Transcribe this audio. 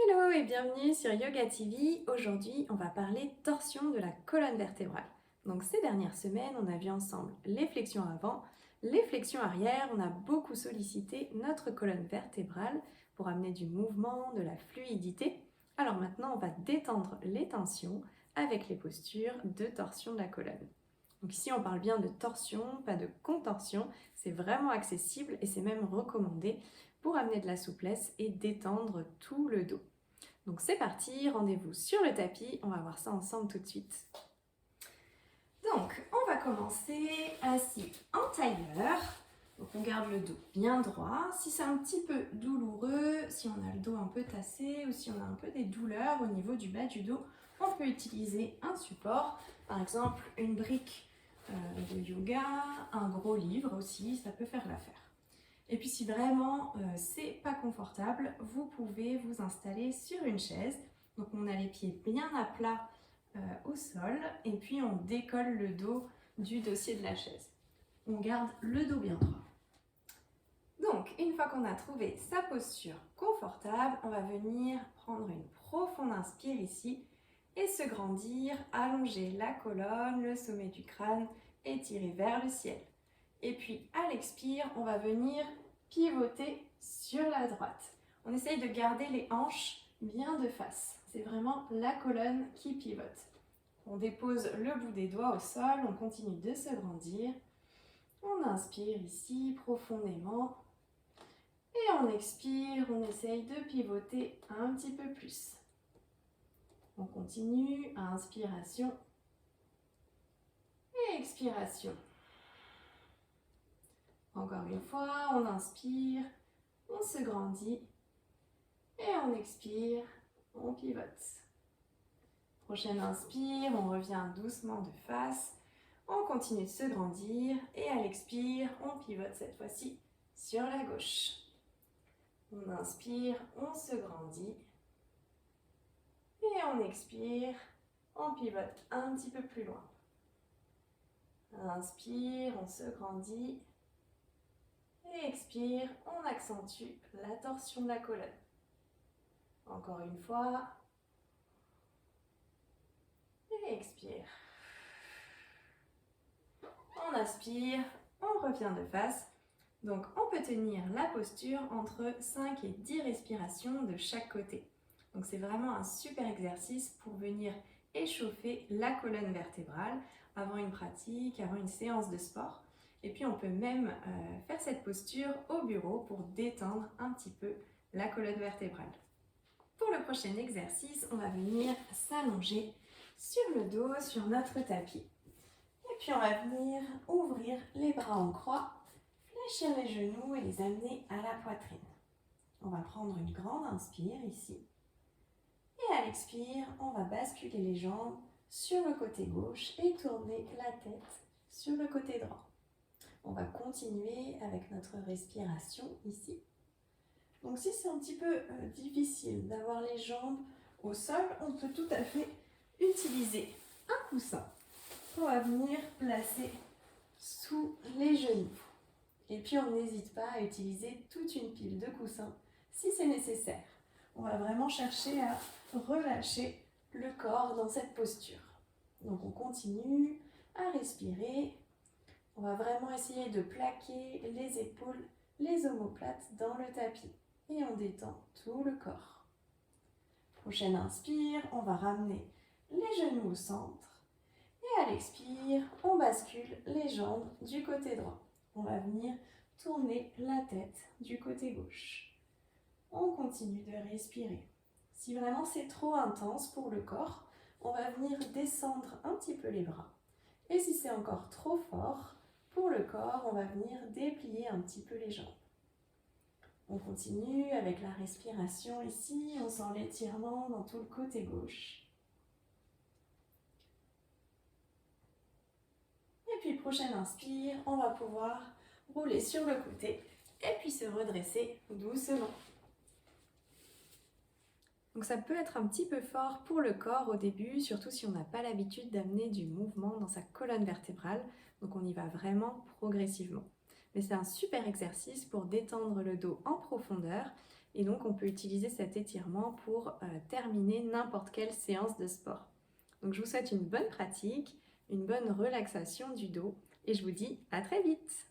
Hello et bienvenue sur Yoga TV. Aujourd'hui, on va parler torsion de la colonne vertébrale. Donc ces dernières semaines, on a vu ensemble les flexions avant, les flexions arrière. On a beaucoup sollicité notre colonne vertébrale pour amener du mouvement, de la fluidité. Alors maintenant, on va détendre les tensions avec les postures de torsion de la colonne. Donc ici, on parle bien de torsion, pas de contorsion. C'est vraiment accessible et c'est même recommandé pour amener de la souplesse et détendre tout le dos. Donc c'est parti, rendez-vous sur le tapis, on va voir ça ensemble tout de suite. Donc on va commencer assis en tailleur. Donc on garde le dos bien droit. Si c'est un petit peu douloureux, si on a le dos un peu tassé ou si on a un peu des douleurs au niveau du bas du dos, on peut utiliser un support, par exemple une brique de yoga, un gros livre aussi, ça peut faire l'affaire. Et puis si vraiment c'est pas confortable, vous pouvez vous installer sur une chaise. Donc on a les pieds bien à plat au sol et puis on décolle le dos du dossier de la chaise. On garde le dos bien droit. Donc une fois qu'on a trouvé sa posture confortable, on va venir prendre une profonde inspire ici et se grandir, allonger la colonne, le sommet du crâne et tirer vers le ciel. Et puis à l'expire, on va venir pivoter sur la droite. On essaye de garder les hanches bien de face. C'est vraiment la colonne qui pivote. On dépose le bout des doigts au sol, on continue de se grandir. On inspire ici profondément. Et on expire, on essaye de pivoter un petit peu plus. On continue, inspiration et expiration. Encore une fois, on inspire, on se grandit et on expire, on pivote. Prochaine inspire, on revient doucement de face, on continue de se grandir et à l'expire, on pivote cette fois-ci sur la gauche. On inspire, on se grandit et on expire, on pivote un petit peu plus loin. Inspire, on se grandit et expire, on accentue la torsion de la colonne. Encore une fois. Et expire. On inspire, on revient de face. Donc on peut tenir la posture entre 5 et 10 respirations de chaque côté. Donc c'est vraiment un super exercice pour venir échauffer la colonne vertébrale avant une pratique, avant une séance de sport. Et puis on peut même faire cette posture au bureau pour détendre un petit peu la colonne vertébrale. Pour le prochain exercice, on va venir s'allonger sur le dos, sur notre tapis. Et puis on va venir ouvrir les bras en croix, fléchir les genoux et les amener à la poitrine. On va prendre une grande inspire ici. Et à l'expire, on va basculer les jambes sur le côté gauche et tourner la tête sur le côté droit. On va continuer avec notre respiration ici. Donc si c'est un petit peu difficile d'avoir les jambes au sol, on peut tout à fait utiliser un coussin qu'on va venir placer sous les genoux. Et puis on n'hésite pas à utiliser toute une pile de coussins si c'est nécessaire. On va vraiment chercher à relâcher le corps dans cette posture. Donc on continue à respirer. On va vraiment essayer de plaquer les épaules, les omoplates dans le tapis. Et on détend tout le corps. Prochaine inspire, on va ramener les genoux au centre. Et à l'expire, on bascule les jambes du côté droit. On va venir tourner la tête du côté gauche. On continue de respirer. Si vraiment c'est trop intense pour le corps, on va venir descendre un petit peu les bras. Et si c'est encore trop fort pour le corps, on va venir déplier un petit peu les jambes. On continue avec la respiration ici, on sent l'étirement dans tout le côté gauche. Et puis prochaine inspire, on va pouvoir rouler sur le côté et puis se redresser doucement. Donc ça peut être un petit peu fort pour le corps au début, surtout si on n'a pas l'habitude d'amener du mouvement dans sa colonne vertébrale. Donc on y va vraiment progressivement. Mais c'est un super exercice pour détendre le dos en profondeur Et donc on peut utiliser cet étirement pour terminer n'importe quelle séance de sport. Donc je vous souhaite une bonne pratique, une bonne relaxation du dos et je vous dis à très vite!